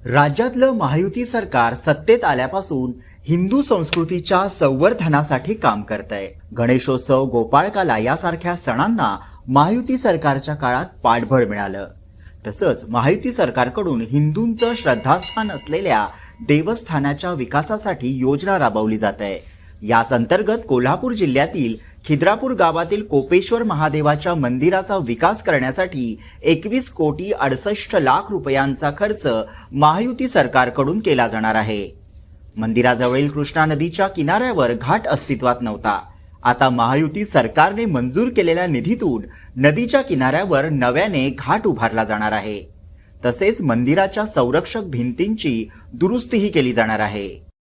राज्यातलं महायुती सरकार सत्तेत आल्यापासून हिंदू संस्कृतीच्या संवर्धनासाठी काम करतंय। गणेशोत्सव, गोपाळकाला यासारख्या सणांना महायुती सरकारच्या काळात पाठबळ मिळालं। तसंच महायुती सरकारकडून हिंदूंचं श्रद्धास्थान असलेल्या देवस्थानाच्या विकासासाठी योजना राबवली जाते। याच अंतर्गत कोल्हापूर जिल्ह्यातील खिद्रापूर गावातील कोपेश्वर महादेवाच्या मंदिराचा विकास करण्यासाठी 21 कोटी 68 लाख रुपयांचा खर्च महायुती सरकारकडून केला जाणार आहे। मंदिराजवळील कृष्णा नदीच्या किनाऱ्यावर घाट अस्तित्वात नव्हता। आता महायुती सरकारने मंजूर केलेल्या निधीतून नदीच्या किनाऱ्यावर नव्याने घाट उभारला जाणार आहे। तसेच मंदिराच्या संरक्षक भिंतींची दुरुस्तीही केली जाणार आहे।